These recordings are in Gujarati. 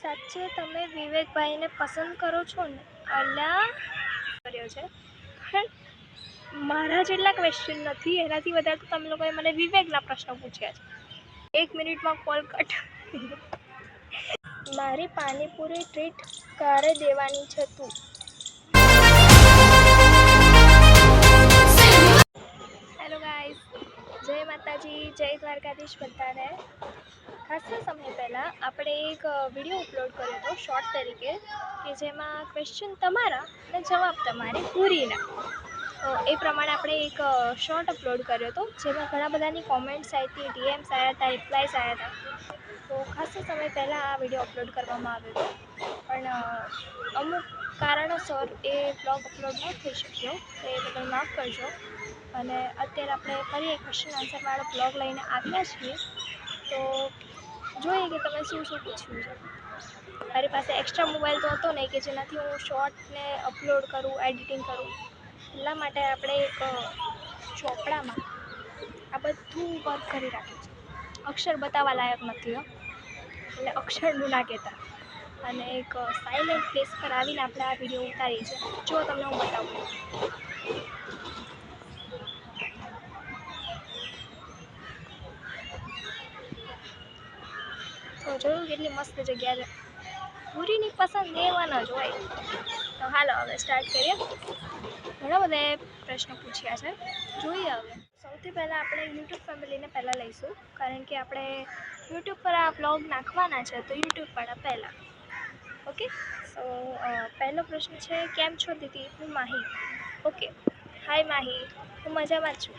સાચે તમે વિવેકભાઈને પસંદ કરો છો ને? અલ્યા કર્યો છે, પણ મારા જેટલા ક્વેશ્ચન નથી, એનાથી વધારે તો તમે લોકોએ મને વિવેકના પ્રશ્નો પૂછ્યા છે. 1 મિનિટમાં કોલ કટ. મારી પાણીપુરી ટ્રીટ ક્યારે દેવાની છે તું? હેલો ગાઈસ, જય માતાજી, જય દ્વારકાધીશ બધાને. ખાસા સમય પહેલાં આપણે એક વિડીયો અપલોડ કર્યો હતો શોર્ટ તરીકે, કે જેમાં ક્વેશ્ચન તમારા અને જવાબ તમારે પૂરીના. એ પ્રમાણે આપણે એક શોર્ટ અપલોડ કર્યો હતો, જેમાં ઘણા બધાની કોમેન્ટ્સ આવી હતી, ડીએમ્સ આવ્યા હતા, રિપ્લાયસ આવ્યા હતા. તો ખાસા સમય પહેલાં આ વિડીયો અપલોડ કરવામાં આવ્યો હતો, પણ અમુક કારણોસર એ બ્લોગ અપલોડ ન થઈ શક્યો, તો એ બદલ માફ કરજો. અને અત્યારે આપણે ફરી એક ક્વેશ્ચન આન્સરવાળો બ્લોગ લઈને આવ્યા છીએ. તો જોઈએ કે તમે શું પૂછ્યું છે. મારી પાસે એક્સ્ટ્રા મોબાઈલ તો હતો નહીં કે જેનાથી હું શોર્ટને અપલોડ કરું, એડિટિંગ કરું. એટલા માટે આપણે એક ચોપડામાં આ બધું વર્ક કરી રાખ્યું છે. અક્ષર બતાવવા લાયક નથી હો, એટલે અક્ષરનું ના કહેતા. અને એક સાયલેન્ટ પ્લેસ પર આવીને આપણે આ વિડીયો ઉતારી છે. જો તમને હું બતાવું, તો જોયું કેટલી મસ્ત જગ્યા છે. પૂરીની પસંદ લેવાના જ હોય. તો હાલો હવે સ્ટાર્ટ કરીએ. ઘણા બધા પ્રશ્નો પૂછ્યા છે, જોઈએ હવે. સૌથી પહેલાં આપણે યુટ્યુબ ફેમિલીને પહેલાં લઈશું, કારણ કે આપણે યુટ્યુબ પર આ બ્લોગ નાખવાના છે, તો યુટ્યુબવાળા પહેલાં. ઓકે, સો પહેલો પ્રશ્ન છે, કેમ છો દીદી? હું માહી. ઓકે, હાય માહી, હું મજામાં જ છું.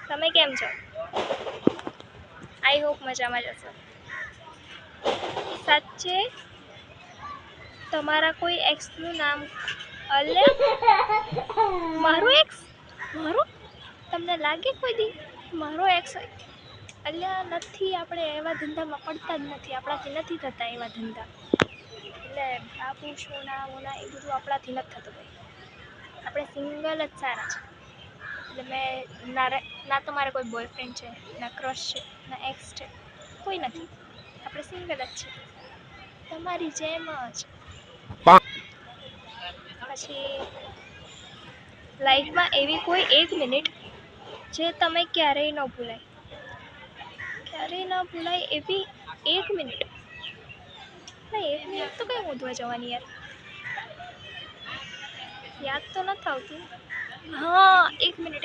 તમે કેમ છો? આઈ હોપ મજામાં જ હશો. સાચે તમારા કોઈ એક્સનું નામ? અલે મારું એક્સ? મારું? તમને લાગે કોઈ દી મારો એક્સ હોય? અલ્યા નથી, આપણે એવા ધંધામાં પડતા જ નથી, આપણાથી નથી થતા એવા ધંધા. એટલે બાપુ સોના મોના એ બધું આપણાથી નથી થતું ભાઈ. આપણે સિંગલ જ સારા છે. એટલે મેં ના તો મારે કોઈ બોયફ્રેન્ડ છે, ના ક્રશ છે, ના એક્સ છે, કોઈ નથી. આપણે સિંગલ જ છે, તમારી જેમ જ. પછી લાઈફમાં એવી કોઈ 1 મિનિટ જે તમે ક્યારેય ન ભૂલાય? ક્યારેય ન ભૂલાય એવી 1 મિનિટ? ના, 1 મિનિટ તો કંઈ શોધવા જવાની યાર, યાદ તો નથી આવતું. હા, 1 મિનિટ.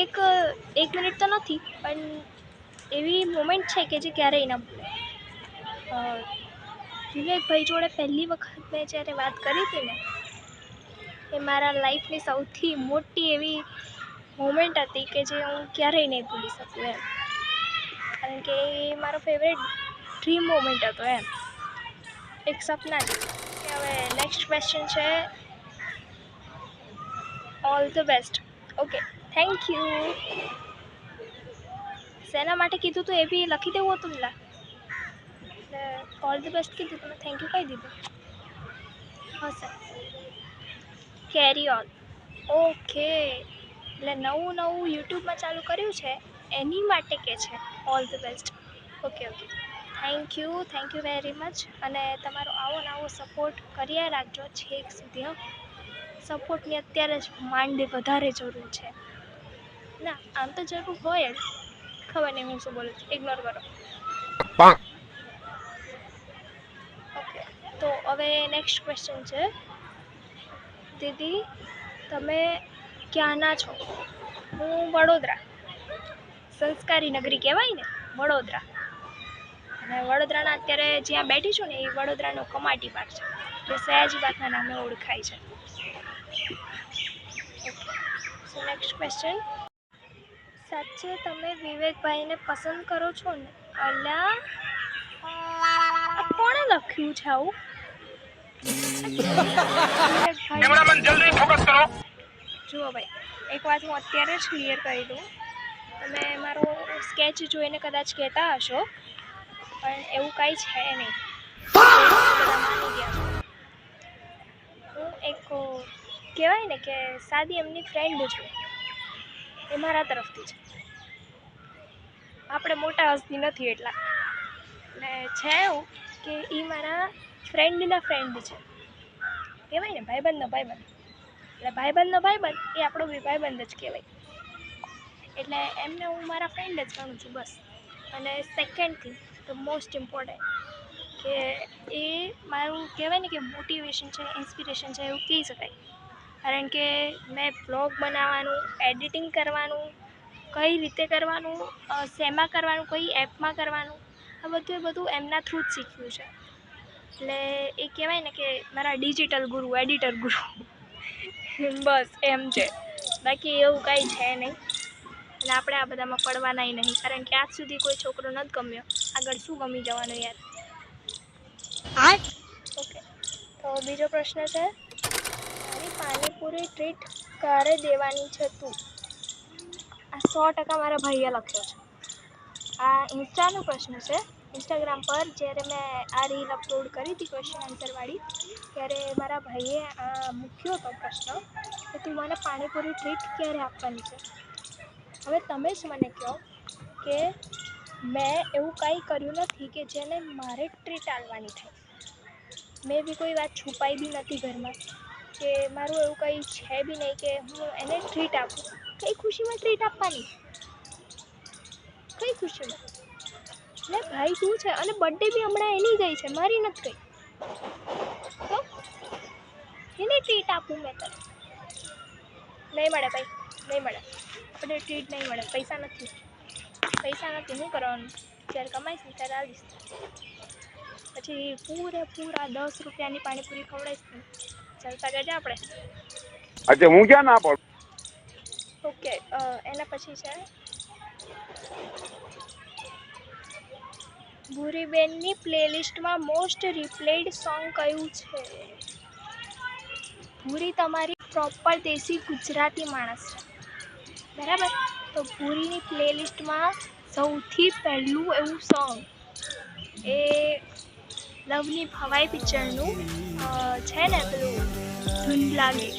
એક મિનિટ તો નથી, પણ એવી મોમેન્ટ છે કે જે ક્યારેય ન ભૂલાય. વિવેકભાઈ જોડે પહેલી વખત મેં જ્યારે વાત કરી હતી ને, એ મારા લાઈફની સૌથી મોટી એવી મોમેન્ટ હતી કે જે હું ક્યારેય નહીં ભૂલી શકું એમ. કારણ કે એ મારો ફેવરેટ ડ્રીમ મોમેન્ટ હતો એમ, એક સપના જેવું. હવે નેક્સ્ટ ક્વેશ્ચન છે, all the best. Okay, thank you. શેના માટે કીધું તું એ બી લખી દેવું હતું ને? એટલે ઓલ ધ બેસ્ટ કીધું, તમે થેન્ક યુ કહી દીધું હશે. કેરી ઓન. ઓકે, એટલે નવું યુટ્યુબમાં ચાલુ કર્યું છે એની માટે કે છે all the best. Okay, thank you very much. અને તમારો આવો સપોર્ટ કર્યા રાખજો છેક સુધી. સપોર્ટની અત્યારે જ વધારે જરૂર છે. ના, આમ તો જરૂર હોય જ. ખબર નહીં હું શું બોલું છું, ઇગ્નોર કરો. ઓકે, તો હવે નેક્સ્ટ ક્વેશ્ચન છે, દીદી તમે ક્યાંના છો? હું વડોદરા, સંસ્કારી નગરી કહેવાય ને વડોદરા. અને વડોદરાના અત્યારે જ્યાં બેઠી છું ને, એ વડોદરાનો કમાટી પાર્ક છે, જે સયાજી બાગના નામે ઓળખાય છે. સો નેક્સ્ટ ક્વેશ્ચન, સાચે તમે વિવેકભાઈને પસંદ કરો છો ને? અલ્યા કોણે લખ્યું છે આવું? જુઓ ભાઈ, એક વાત હું અત્યારે જ ક્લિયર કરી દઉં. તમે મારો સ્કેચ જોઈને કદાચ કહેતા હશો, પણ એવું કાંઈ છે નહીં. બધા માની ગયા છો. હું એક કહેવાય ને કે સાદી એમની ફ્રેન્ડ છું, એ મારા તરફથી છે. આપણે મોટા હસ્તી નથી એટલે છે એવું કે એ મારા ફ્રેન્ડના ફ્રેન્ડ છે, કહેવાય ને ભાઈબંધનો ભાઈબંધ, એટલે ભાઈબંધનો ભાઈબંધ એ આપણો બી ભાઈબંધ જ કહેવાય, એટલે એમને હું મારા ફ્રેન્ડ જ ગણું છું બસ. અને second thing the most important કે એ મારું કહેવાય ને કે મોટિવેશન છે, ઇન્સ્પિરેશન છે એવું કહી શકાય. કારણ કે મેં બ્લોગ બનાવવાનું, એડિટિંગ કરવાનું, કઈ રીતે કરવાનું, શેમાં કરવાનું, કઈ એપમાં કરવાનું, આ બધું એમના થ્રુ જ શીખ્યું છે. એટલે એ કહેવાય ને કે મારા ડિજિટલ ગુરુ, એડિટર ગુરુ બસ એમ છે, બાકી એવું કાંઈ છે નહીં. અને આપણે આ બધામાં પડવાનાય નહીં, કારણ કે આજ સુધી કોઈ છોકરો નથી ગમ્યો, આગળ શું ગમી જવાનું યાર. ઓકે, તો બીજો પ્રશ્ન છે, મારી પાણીપુરી ટ્રીટ ક્યારે દેવાની છે તું? આ 100% મારા ભાઈએ લખ્યો છે. આ ઇન્સ્ટાનો પ્રશ્ન છે. ઇન્સ્ટાગ્રામ પર જ્યારે મેં આ રીલ અપલોડ કરી હતી ક્વેશ્ચન આન્સરવાળી, ત્યારે મારા ભાઈએ મૂક્યો હતો પ્રશ્ન કે તું મને પાણીપુરી ટ્રીટ ક્યારે આપવાની છે. હવે તમે જ મને કહો કે મેં એવું કાંઈ કર્યું નથી કે જેને મારે ટ્રીટ આપવાની થાય. મેં બી કોઈ વાત છુપાઈ બી નથી ઘરમાં, કે મારું એવું કંઈ છે બી નહીં કે હું એને ટ્રીટ આપું. કઈ ખુશીમાં ટ્રીટ આપવાની, કઈ ખુશીમાં? એટલે ભાઈ તું છે, અને બર્થડે બી હમણાં એની ગઈ છે, મારી નથી ગઈ, તો એને ટ્રીટ આપું મેં તને? નહીં મળે ભાઈ, નહીં મળે, આપણે ટ્રીટ નહીં મળે. પૈસા નથી, શું કરવાનું? જ્યારે કમાઈશ ને ત્યારે આવીશ, પછી પૂરેપૂરા 10 રૂપિયાની પાણીપુરી ખવડાવીશ ને, જલસા કરજે આપણે. अच्छा હું ક્યાં ના પાડું. ઓકે, એના પછી છે ભૂરીબેનની પ્લેલિસ્ટમાં મોસ્ટ રિપ્લેડ સોંગ કયું છે? ભૂરી તમારી પ્રોપર દેશી ગુજરાતી માણસ છે, બરાબર? તો ભૂરીની પ્લેલિસ્ટમાં સૌથી પહેલું એવું સોંગ એ લવની ભવાઈ પિક્ચરનું છે ને, પેલું ધૂન લાગી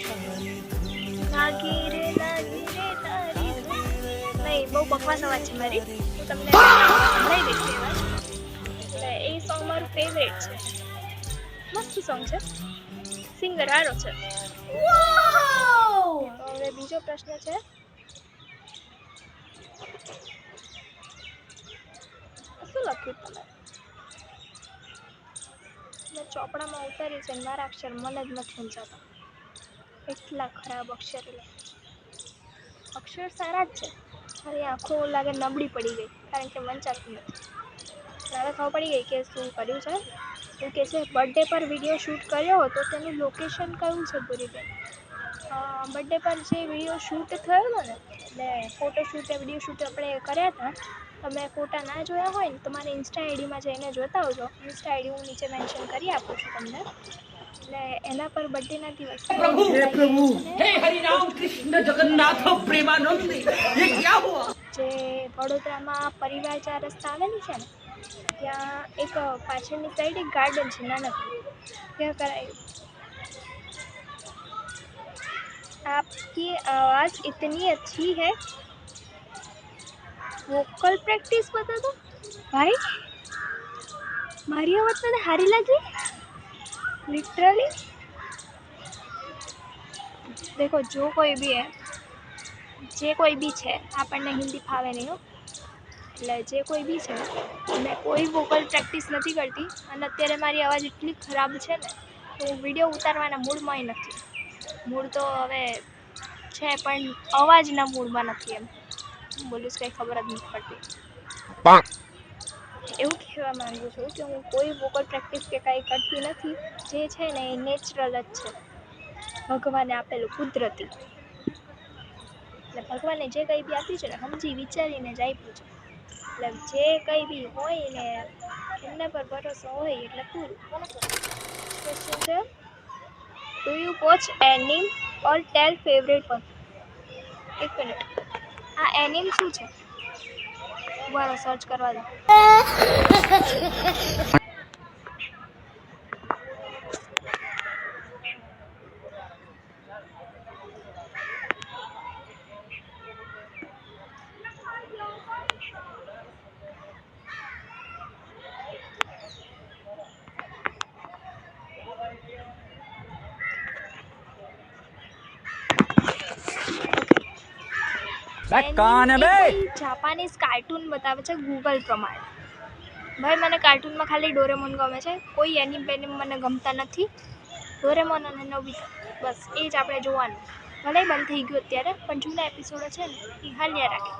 લાગી રે તારી ધૂન. નહીં, બહુ બકવાસ અવાજ છે મારી, હું તમને સંભળાવી દઈશ એ વાત. એટલે એ સોંગ મારું ફેવરેટ છે, મસ્ત સોંગ છે, સિંગર સારો છે. હવે બીજો પ્રશ્ન છે, શું લખ્યું તમે? મેં ચોપડામાં ઉતારી છે, મારા અક્ષર મને જ નથી સમજાતા, એટલા ખરાબ અક્ષર. અક્ષર સારા જ છે, મારી આંખો લાગે નબળી પડી ગઈ, કારણ કે વંચાતું નથી. હવે ખબર પડી ગઈ કે શું કર્યું છે. એવું કે છે બર્થડે પર વિડીયો શૂટ કર્યો હતો, તેનું લોકેશન કયું છે ભૂરીબેન? બર્થડે પર જે વિડીયો શૂટ થયો હતો ને, એટલે ફોટોશૂટ વિડીયો શૂટ આપણે કર્યા હતા, તમે ફોટા ના જોયા હોય ને તો મારી ઇન્સ્ટા આઈડીમાં જઈને જોતા આવજો. ઇન્સ્ટા આઈડી હું નીચે મેન્શન કરી આપું છું તમને. એટલે એના પર બર્થડેના દિવસે જે વડોદરામાં પરિવાર 4 રસ્તા આવેલી છે ને, ત્યાં એક પાછળની સાઈડ એક ગાર્ડન છે નાનકડું, ત્યાં કરાયું. आपकी आवाज़ इतनी अच्छी है, वोकल प्रैक्टिस बता दो भाई. मारी आवाज़ तने हारी लगी लिटरली? देखो जो कोई भी है, જે કોઈ બી છે, આપણને હિન્દી ફાવે નહીં હો, એટલે જે કોઈ બી છે, મેં કોઈ વોકલ પ્રેક્ટિસ નથી કરતી. અને અત્યારે મારી અવાજ એટલી ખરાબ છે ને, તો હું વિડીયો ઉતારવાના મૂડમાંય નથી. મૂડ તો હવે છે, પણ અવાજના મૂડમાં નથી. એમ હું બોલીશ કંઈ ખબર જ નથી પડતી. એવું કહેવા માગું છું કે હું કોઈ વોકલ પ્રેક્ટિસ કે કાંઈ કરતી નથી. જે છે ને એ નેચરલ જ છે, ભગવાને આપેલું કુદરતી. એટલે ભગવાને જે કંઈ બી આપ્યું છે ને, સમજી વિચારીને જ આપ્યું છે. એટલે જે કંઈ બી હોય ને, એમના પર ભરોસો હોય એટલે પૂરું. ક્વેશ્ચન છે, do you watch anime or tell favourite one? એક મિનિટ, આ એનિમ શું છે? બરાબર, સર્ચ કરવા દો. કौन है बे? જાપાનીઝ કાર્ટૂન બતાવે છે ગૂગલ પ્રમાણે. ભાઈ મને કાર્ટૂનમાં ખાલી ડોરેમોન ગમે છે, કોઈ એનિમે મને ગમતા નથી. ડોરેમોન અને નોબિતા બસ એ જ આપણે જોવાનું. ભલે બંધ થઈ ગયું અત્યારે, પણ જૂના એપિસોડો છે ને એ હાલ્યા રાખે.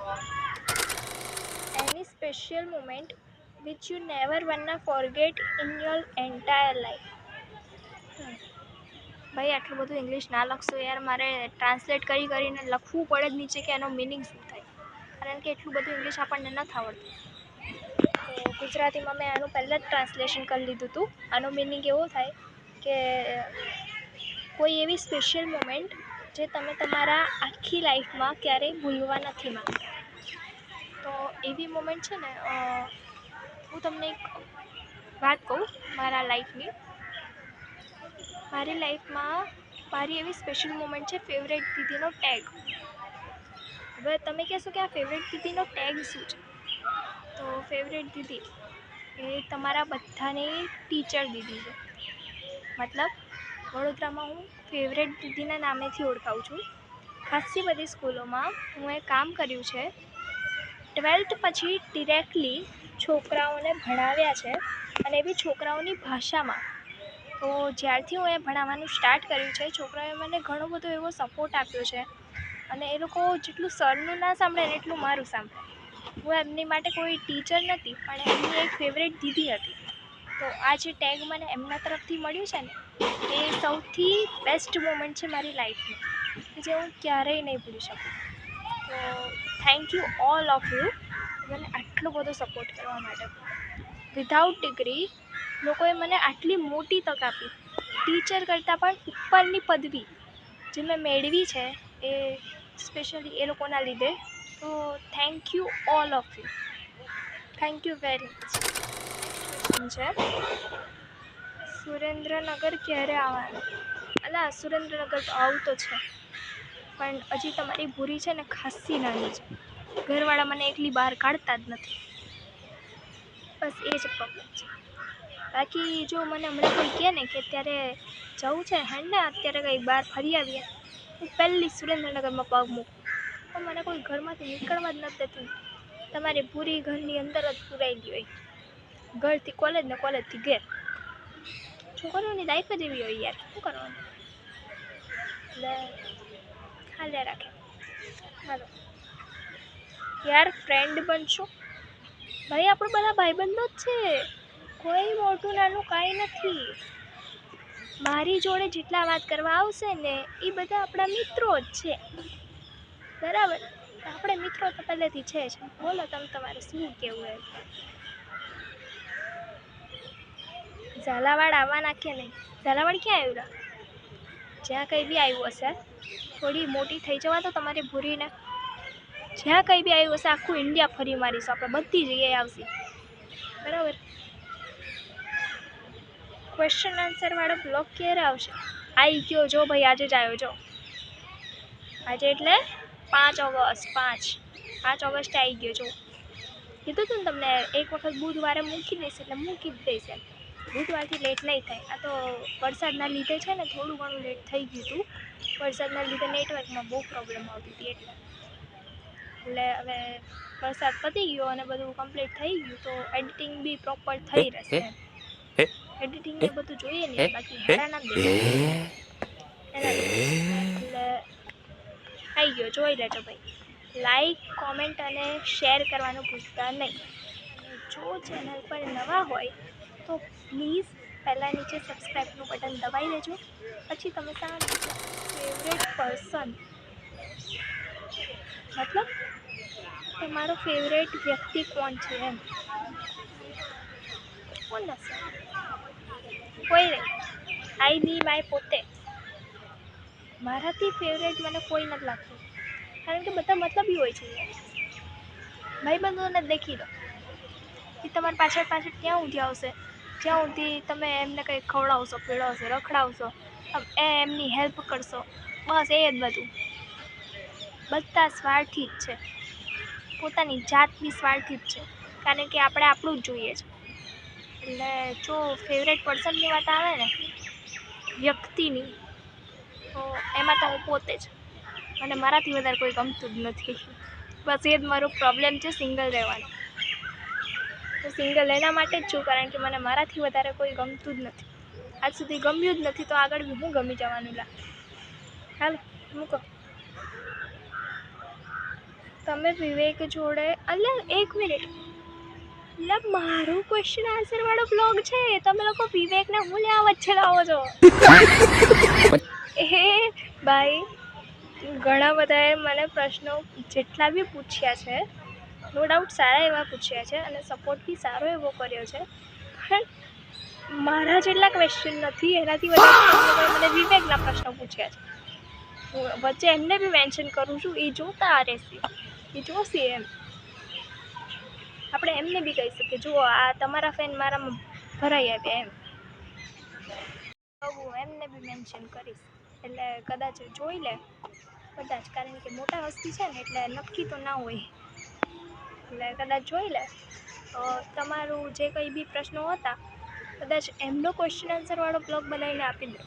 Any special moment which you never wanna forget in your entire life. ભાઈ આટલું બધું ઇંગ્લિશ ના લખશો યાર, મારે ટ્રાન્સલેટ કરીને લખવું પડે જ નીચે કે એનો મિનિંગ શું થાય, કારણ કે એટલું બધું ઇંગ્લિશ આપણને નથી આવડતું. તો ગુજરાતીમાં મેં આનું પહેલાં જ ટ્રાન્સલેશન કરી લીધું હતું. આનો મિનિંગ એવો થાય કે કોઈ એવી સ્પેશિયલ મોમેન્ટ જે તમે તમારા આખી લાઈફમાં ક્યારેય ભૂલવા નથી માંગતા. તો એવી મોમેન્ટ છે ને, હું તમને એક વાત કહું મારા લાઈફની. મારી લાઈફમાં મારી એવી સ્પેશિયલ મોમેન્ટ છે ફેવરેટ દીદીનો ટેગ. હવે તમે કહેશો કે આ ફેવરેટ દીદીનો ટેગ શું છે? તો ફેવરેટ દીદી એ તમારા બધાની ટીચર દીદી છે. મતલબ વડોદરામાં હું ફેવરેટ દીદીના નામેથી ઓળખાઉં છું. ખાસી બધી સ્કૂલોમાં હું એ કામ કર્યું છે. 12th પછી ડિરેક્ટલી છોકરાઓને ભણાવ્યા છે, અને એ બી છોકરાઓની ભાષામાં. તો જ્યારથી હું એ ભણાવવાનું સ્ટાર્ટ કર્યું છે, છોકરાઓએ મને ઘણો બધો એવો સપોર્ટ આપ્યો છે, અને એ લોકો જેટલું સરનું ના સાંભળે ને એટલું મારું સાંભળે. હું એમની માટે કોઈ ટીચર નથી, પણ એમની એક ફેવરેટ દીદી હતી. તો આ જે ટેગ મને એમના તરફથી મળ્યું છે ને, એ સૌથી બેસ્ટ મોમેન્ટ છે મારી લાઈફની, જે હું ક્યારેય નહીં ભૂલી શકું. તો thank you all of you મને આટલો બધો સપોર્ટ કરવા માટે. વિધાઉટ ડિગ્રી લોકોએ મને આટલી મોટી તક આપી, ટીચર કરતાં પણ ઉપરની પદવી જે મેં મેળવી છે એ સ્પેશિયલી એ લોકોના લીધે. તો thank you all of you, thank you very much. છે સુરેન્દ્રનગર ક્યારે આવવાનું? અલા સુરેન્દ્રનગર તો આવું તો છે, પણ હજી તમારી ભૂરી છે ને ખાસી નાની છે. ઘરવાળા મને એકલી બહાર કાઢતા જ નથી. બસ એ જ પ્રોબ્લેમ છે. બાકી જો મને હમણાં કોઈ કહે ને કે અત્યારે જવું છે હેને, અત્યારે કંઈ બહાર ફરી આવીએ, હું પહેલી સુરેન્દ્રનગરમાં પગ મૂકું. પણ મને કોઈ ઘરમાંથી નીકળવા જ નથી દેતું. તમારી પૂરી ઘરની અંદર જ પૂરાયેલી હોય, ઘરથી કોલેજ ને કોલેજથી ઘેર. છોકરીઓની લાઈફ જ એવી હોય યાર, શું કરવાનું. એટલે હાલ્યા રાખે. હાલો યાર, ફ્રેન્ડ બનશું. ભાઈ આપણે બધા ભાઈબંધો જ છે, કોઈ મોટું નાનું કાંઈ નથી. મારી જોડે જેટલા વાત કરવા આવશે ને એ બધા આપણા મિત્રો જ છે, બરાબર. આપણે મિત્રો તો પહેલેથી છે જ. બોલો તમે તમારે શું કહેવું એમ. ઝાલાવાડ આવવાના કે નહીં? ઝાલાવાડ ક્યાં આવ્યું? જ્યાં કંઈ બી આવ્યું હશે, થોડી મોટી થઈ જવા તો તમારી ભૂરીને. જ્યાં કંઈ બી આવ્યું હશે આખું ઇન્ડિયા ફરી મારીશું આપણે, બધી જગ્યાએ આવશે, બરાબર. ક્વેશ્ચન આન્સર વાળો બ્લોગ ક્યારે આવશે? આવી ગયો જો ભાઈ, આજે જ આવ્યો જો. આજે એટલે 5 ઓગસ્ટ 5 ઓગસ્ટે આવી ગયો જો. કીધું હતું ને તમને, એક વખત બુધવારે મૂકી દઈશ એટલે મૂકી જ દઈશ એમ. બુધવારથી લેટ નહીં થાય. આ તો વરસાદના લીધે છે ને થોડું ઘણું લેટ થઈ ગયું હતું. વરસાદના લીધે નેટવર્કમાં બહુ પ્રોબ્લેમ આવતી હતી એટલે હવે વરસાદ પતી ગયો અને બધું કમ્પ્લીટ થઈ ગયું, તો એડિટિંગ બી પ્રોપર થઈ રહેશે. એડિટિંગ ને બધું જોઈએ ને, બાકી હેરાન ના દેખાય એટલે આવી ગયો. જોઈ લેજો ભાઈ. લાઈક, કોમેન્ટ અને શેર કરવાનું ભૂલતા નહીં. જો ચેનલ પર નવા હોય તો પ્લીઝ પહેલાં નીચે સબસ્ક્રાઈબનું બટન દબાવી દેજો. પછી તમે શાંતિ ફેવરેટ પર્સન મતલબ તમારો ફેવરેટ વ્યક્તિ કોણ છે એમ, કોણ હશે? કોઈ નહીં. આઈ બી માય પોતે. મારાથી ફેવરેટ મને કોઈ નથી લાગતું, કારણ કે બધા મતલબી હોય છે. ભાઈબંધોને દેખી લો, એ તમારી પાછળ ક્યાં ઊંધી આવશે, જ્યાં ઊંધી તમે એમને કંઈ ખવડાવશો, પીવડાવશો, રખડાવશો, એમની હેલ્પ કરશો, બસ એ જ બધું. બધા સ્વાર્થી જ છે, પોતાની જાત બી સ્વાર્થી જ છે, કારણ કે આપણે આપણું જ જોઈએ છે. એટલે જો ફેવરેટ પર્સનની વાત આવે ને, વ્યક્તિની, તો એમાં તો હું પોતે જ, અને મારાથી વધારે કોઈ ગમતું જ નથી. બસ એ જ મારો પ્રોબ્લેમ છે સિંગલ રહેવાનો. હું સિંગલ એના માટે જ છું કારણ કે મને મારાથી વધારે કોઈ ગમતું જ નથી. આજ સુધી ગમ્યું જ નથી તો આગળ હું ગમી જવાનું લા. હાલ મૂકો. તમે વિવેક જોડે અલ્યા 1 મિનિટ એટલે મારું ક્વેશ્ચન આન્સર વાળો બ્લોગ છે. તમે લોકો વિવેકને હું લેવા વચ્ચે લાવો છો? એ ભાઈ ઘણા બધાએ મને પ્રશ્નો જેટલા બી પૂછ્યા છે નો ડાઉટ સારા એવા પૂછ્યા છે અને સપોર્ટ બી સારો એવો કર્યો છે, પણ મારા જેટલા ક્વેશ્ચન નથી એનાથી વધારે મને વિવેકના પ્રશ્નો પૂછ્યા છે. હું વચ્ચે એમને બી મેન્શન કરું છું, એ જોતા રહેશે, એ જોશે એમ. આપણે એમને બી કહી શકીએ જુઓ આ તમારા ફેન મારામાં ભરાઈ આવ્યા એમ. હું એમને બી મેન્શન કરીશ એટલે કદાચ જોઈ લે બધા જ, કારણ કે મોટા હસ્તી છે ને એટલે નક્કી તો ના હોય, એટલે કદાચ જોઈ લે તો તમારું જે કંઈ બી પ્રશ્નો હતા કદાચ એમનો ક્વેશ્ચન આન્સર વાળો બ્લોગ બનાવીને આપી દે.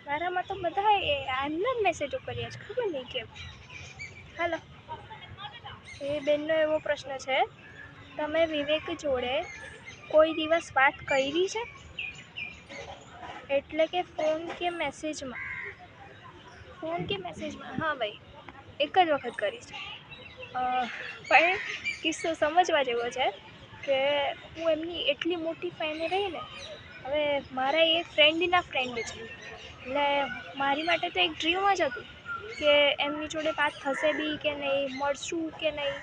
મારામાં તો બધા એમના જ મેસેજો કર્યા છે, ખબર નહીં કેમ. હાલો, એ બેનનો એવો પ્રશ્ન છે, તમે વિવેક જોડે કોઈ દિવસ વાત કરી છે? એટલે કે ફોન કે મેસેજમાં? ફોન કે મેસેજમાં? હા ભાઈ, એક જ વખત કરી છે. પણ કિસ્સો સમજવા જેવો છે કે હું એમની એટલી મોટી ફેન રહી ને, હવે મારા એ ફ્રેન્ડના ફ્રેન્ડ છે એટલે મારી માટે તો એક ડ્રીમ જ હતું કે એમની જોડે વાત થશે બી કે નહીં, મળશું કે નહીં,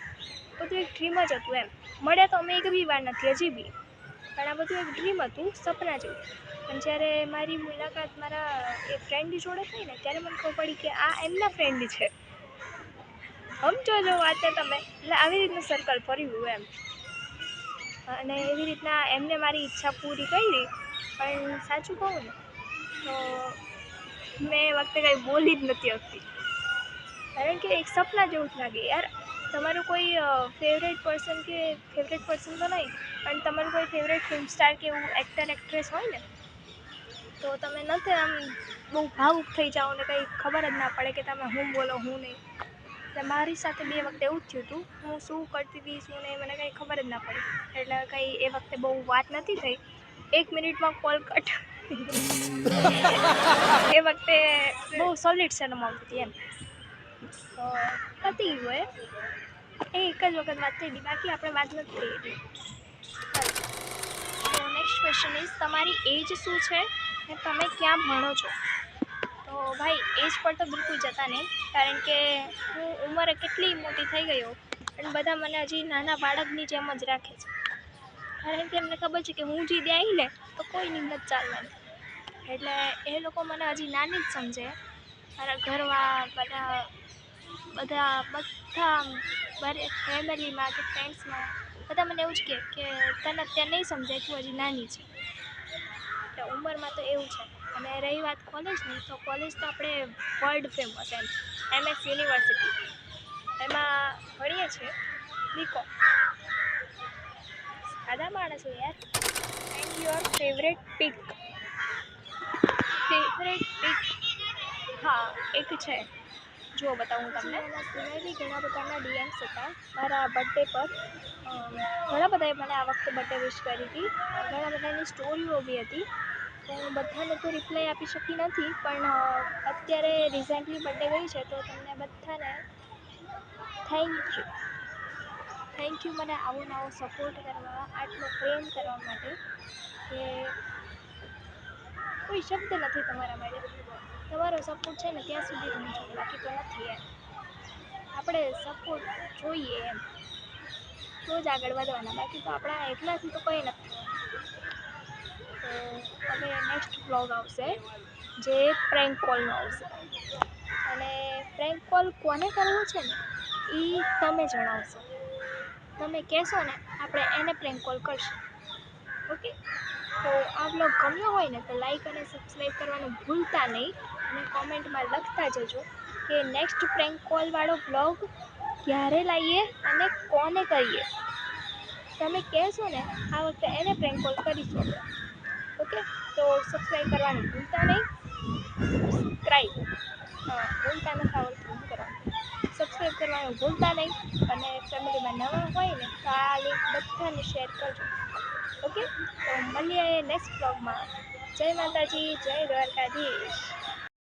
બધું એક ડ્રીમ જ હતું એમ. મળ્યા તો અમે એક બી વાર નથી હજી બી, પણ આ બધું એક ડ્રીમ હતું, સપના જેવું. પણ જ્યારે મારી મુલાકાત મારા એ ફ્રેન્ડ જોડે થઈ ને ત્યારે મને ખબર પડી કે આ એમના ફ્રેન્ડ છે. સમજો જો વાતે તમે, એટલે આવી રીતનું સર્કલ ફર્યું એમ. અને એવી રીતના એમને મારી ઈચ્છા પૂરી કરી, પણ સાચું કહું ને તો મેં એ વખતે કંઈ બોલી જ નથી શકતી, કારણ કે એક સપના જેવું જ લાગે યાર. તમારું કોઈ ફેવરેટ પર્સન કે ફેવરેટ પર્સન તો નહીં પણ તમારું કોઈ ફેવરેટ ફિલ્મ સ્ટાર કે એવું એક્ટર એક્ટ્રેસ હોય ને તો તમે નથી આમ બહુ ભાવુક થઈ જાઓ ને કંઈ ખબર જ ના પડે કે તમે હું બોલો હું નહીં. એટલે મારી સાથે બે વખતે એવું જ થયું હતું, હું શું કરતી હતી શું નહીં મને કંઈ ખબર જ ના પડી, એટલે કંઈ એ વખતે બહુ વાત નથી થઈ. 1 મિનિટમાં કોલ કટ. એ વખતે બહુ સોલિડ શરમ આવતી હતી એમ, તો પતી ગયું એ એક જ વખત વાત થઈ હતી, બાકી આપણે વાત નથી થઈ હતી. તો નેક્સ્ટ ક્વેશ્ચન ઇઝ તમારી એજ શું છે ને તમે ક્યાં ભણો છો? તો ભાઈ એજ પર તો બિલકુલ જતા નહીં, કારણ કે હું ઉંમરે કેટલી મોટી થઈ ગઈ હોઉં પણ બધા મને હજી નાના બાળકની જેમ જ રાખે છે, કારણ કે એમને ખબર છે કે હું જીદે આવી ને તો કોઈની નથી ચાલવાની. એટલે એ લોકો મને હજી નાની જ સમજે. મારા ઘરમાં બધા મારી ફેમિલીમાં કે ફ્રેન્ડ્સમાં બધા મને એવું જ કહે કે તને અત્યારે નહીં સમજાય, તું હજી નાની છે. એટલે ઉંમરમાં તો એવું છે. અને રહી વાત કોલેજની, તો કોલેજ તો આપણે વર્લ્ડ ફેમસ એમ MS યુનિવર્સિટી, એમાં ભણીએ છીએ બીકોમ. સાદા માણસો યાર. And your favourite pick? હા એક છે, જો બતાવું તમને. એના સિવાય બી ઘણા બધાના DMs હતા મારા બર્થડે પર. ઘણા બધાએ મને આ વખતે બર્થડે વિશ કરી હતી, ઘણા બધાની સ્ટોરીઓ બી હતી. તો હું બધાને તો રિપ્લાય આપી શકી નથી, પણ અત્યારે રિસેન્ટલી બર્થડે ગઈ છે તો તમને બધાને થેન્ક યુ મને આવો નવો સપોર્ટ કરવા, આટલો પ્રેમ કરવા માટે, કે કોઈ શબ્દ નથી તમારા માટે. તમારો સપોર્ટ છે ને ત્યાં સુધી હું છું, બાકી તો નથી એમ. આપણે સપોર્ટ જોઈએ એમ તો જ આગળ વધવાના, બાકી તો આપણા એકલાથી તો કંઈ નથી થવાનું. તો હવે નેક્સ્ટ વ્લોગ આવશે જે પ્રેન્ક કોલનો આવશે, અને પ્રેન્ક કોલ કોને કરવો છે ને એ તમે જણાવશો. તમે કહેશો ને આપણે એને પ્રેન્ક કોલ કરશું. ઓકે, તો આ બ્લોગ ગમ્યો હોય ને તો લાઈક અને સબસ્ક્રાઈબ કરવાનું ભૂલતા નહીં, અને કોમેન્ટમાં લખતા જજો કે નેક્સ્ટ પ્રેન્ક કોલવાળો બ્લોગ ક્યારે લાવીએ અને કોને કરીએ. તમે કહેશો ને આ વખતે એને પ્રેન્ક કોલ કરીશું આપણે. ઓકે, તો સબસ્ક્રાઈબ કરવાનું ભૂલતા નહીં. ભૂલતા નથી આવડતું શું કરવાનું, સબસ્ક્રાઈબ કરવાનું કરવાનું ભૂલતા નહીં અને ફેમિલીમાં નવા હોય ને તો આ લિંક બધાને શેર કરજો. ઓકે, તો મળીએ નેક્સ્ટ બ્લોગમાં. જય માતાજી, જય દ્વારકાધીશ.